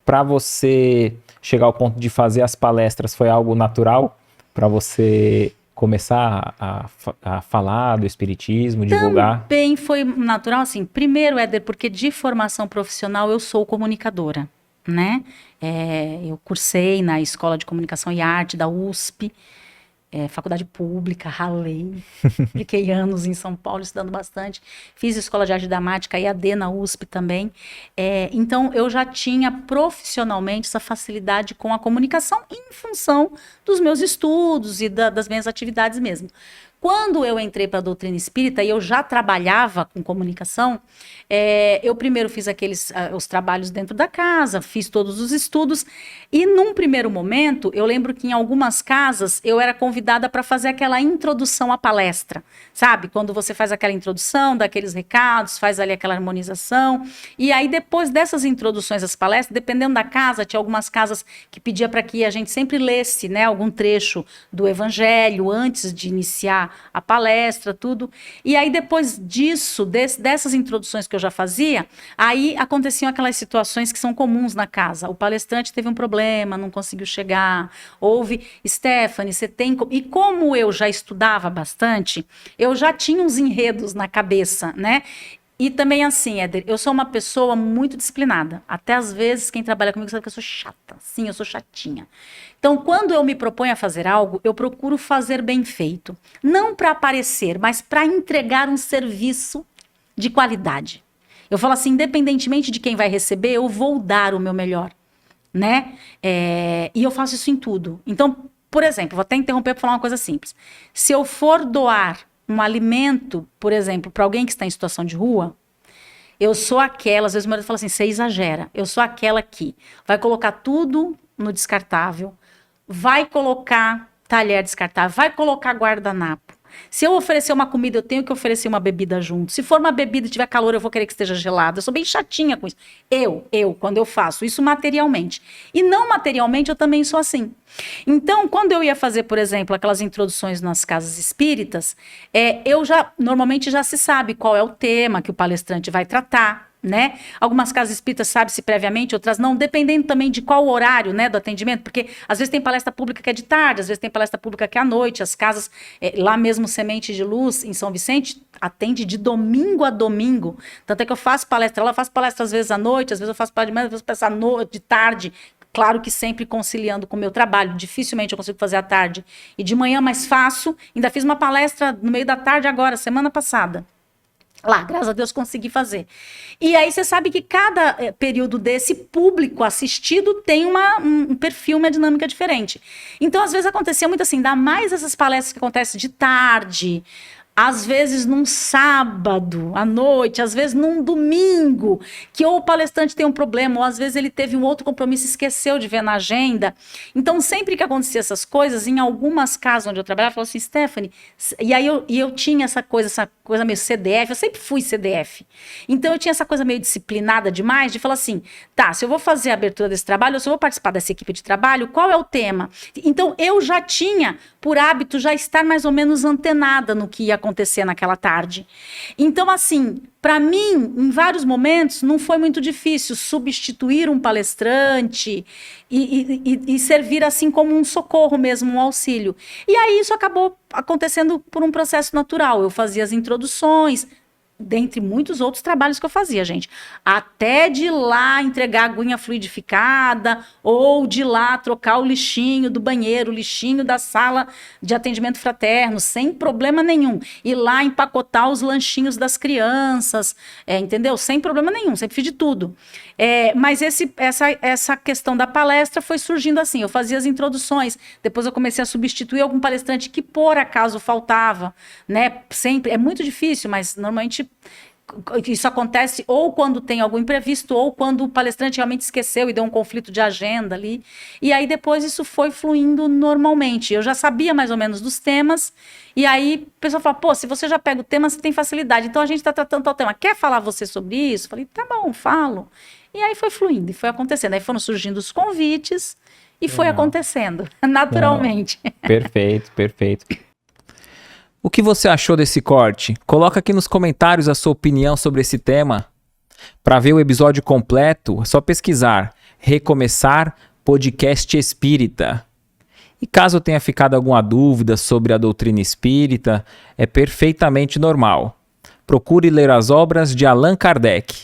para você chegar ao ponto de fazer as palestras, foi algo natural para você começar a falar do espiritismo, divulgar? Também foi natural, assim, primeiro, Éder, porque de formação profissional eu sou comunicadora, né? Eu cursei na Escola de Comunicação e Arte da USP, faculdade pública, ralei, fiquei anos em São Paulo estudando bastante, fiz Escola de Arte Dramática, EAD na USP também, então eu já tinha profissionalmente essa facilidade com a comunicação em função dos meus estudos e das minhas atividades mesmo. Quando eu entrei para a doutrina espírita e eu já trabalhava com comunicação, eu primeiro fiz os trabalhos dentro da casa, fiz todos os estudos, e num primeiro momento, eu lembro que em algumas casas eu era convidada para fazer aquela introdução à palestra, sabe? Quando você faz aquela introdução, dá aqueles recados, faz ali aquela harmonização, e aí depois dessas introduções às palestras, dependendo da casa, tinha algumas casas que pedia para que a gente sempre lesse, né, algum trecho do Evangelho antes de iniciar a palestra, tudo. E aí, depois disso, dessas introduções que eu já fazia, aí aconteciam aquelas situações que são comuns na casa. O palestrante teve um problema, não conseguiu chegar. Houve, Stephanie, você tem... E como eu já estudava bastante, eu já tinha uns enredos na cabeça, né? E também assim, Éder, eu sou uma pessoa muito disciplinada. Até às vezes quem trabalha comigo sabe que eu sou chata. Sim, eu sou chatinha. Então, quando eu me proponho a fazer algo, eu procuro fazer bem feito. Não para aparecer, mas para entregar um serviço de qualidade. Eu falo assim, independentemente de quem vai receber, eu vou dar o meu melhor, né? E eu faço isso em tudo. Então, por exemplo, vou até interromper para falar uma coisa simples. Se eu for doar um alimento, por exemplo, para alguém que está em situação de rua, eu sou aquela, às vezes o meu marido fala assim, você exagera, eu sou aquela que vai colocar tudo no descartável, vai colocar talher descartável, vai colocar guardanapo. Se eu oferecer uma comida, eu tenho que oferecer uma bebida junto. Se for uma bebida e tiver calor, eu vou querer que esteja gelada. Eu sou bem chatinha com isso. Quando eu faço isso materialmente. E não materialmente, eu também sou assim. Então, quando eu ia fazer, por exemplo, aquelas introduções nas casas espíritas, normalmente já se sabe qual é o tema que o palestrante vai tratar, né? Algumas casas espíritas sabe-se previamente, outras não, dependendo também de qual horário, né, do atendimento, porque às vezes tem palestra pública que é de tarde, às vezes tem palestra pública que é à noite, as casas, lá mesmo Semente de Luz, em São Vicente, atende de domingo a domingo, tanto é que eu faço palestra lá, faço palestra às vezes à noite, às vezes eu faço palestra de manhã, às vezes eu faço à noite, de tarde, claro que sempre conciliando com o meu trabalho, dificilmente eu consigo fazer à tarde e de manhã, mas faço, ainda fiz uma palestra no meio da tarde agora, semana passada. Lá, graças a Deus, consegui fazer. E aí você sabe que cada período desse público assistido tem um perfil, uma dinâmica diferente. Então, às vezes acontecia muito assim, ainda mais essas palestras que acontecem de tarde, às vezes num sábado à noite, às vezes num domingo, que ou o palestrante tem um problema, ou às vezes ele teve um outro compromisso e esqueceu de ver na agenda. Então, sempre que acontecia essas coisas, em algumas casas onde eu trabalhava, eu falava assim, Stephanie, e aí eu tinha essa coisa meio CDF, eu sempre fui CDF. Então, eu tinha essa coisa meio disciplinada demais, de falar assim, tá, se eu vou fazer a abertura desse trabalho, ou se eu vou participar dessa equipe de trabalho, qual é o tema? Então, eu já tinha, por hábito, já estar mais ou menos antenada no que ia acontecer naquela tarde. Então, assim, para mim, em vários momentos, não foi muito difícil substituir um palestrante e servir assim como um socorro mesmo, um auxílio. E aí isso acabou acontecendo por um processo natural. Eu fazia as introduções, dentre muitos outros trabalhos que eu fazia, gente. Até de ir lá entregar a aguinha fluidificada, ou de ir lá trocar o lixinho do banheiro, o lixinho da sala de atendimento fraterno, sem problema nenhum. Ir lá empacotar os lanchinhos das crianças, entendeu? Sem problema nenhum, sempre fiz de tudo. Mas essa questão da palestra foi surgindo assim, eu fazia as introduções, depois eu comecei a substituir algum palestrante que por acaso faltava, né? Sempre, é muito difícil, mas normalmente isso acontece ou quando tem algum imprevisto ou quando o palestrante realmente esqueceu e deu um conflito de agenda ali. E aí depois isso foi fluindo normalmente. Eu já sabia mais ou menos dos temas e aí o pessoal fala, pô, se você já pega o tema, você tem facilidade. Então a gente está tratando tal tema. Quer falar você sobre isso? Eu falei, tá bom, falo. E aí foi fluindo e foi acontecendo. Aí foram surgindo os convites e foi acontecendo naturalmente. Não. Perfeito, perfeito. O que você achou desse corte? Coloca aqui nos comentários a sua opinião sobre esse tema. Para ver o episódio completo, é só pesquisar Recomeçar Podcast Espírita. E caso tenha ficado alguma dúvida sobre a doutrina espírita, é perfeitamente normal. Procure ler as obras de Allan Kardec.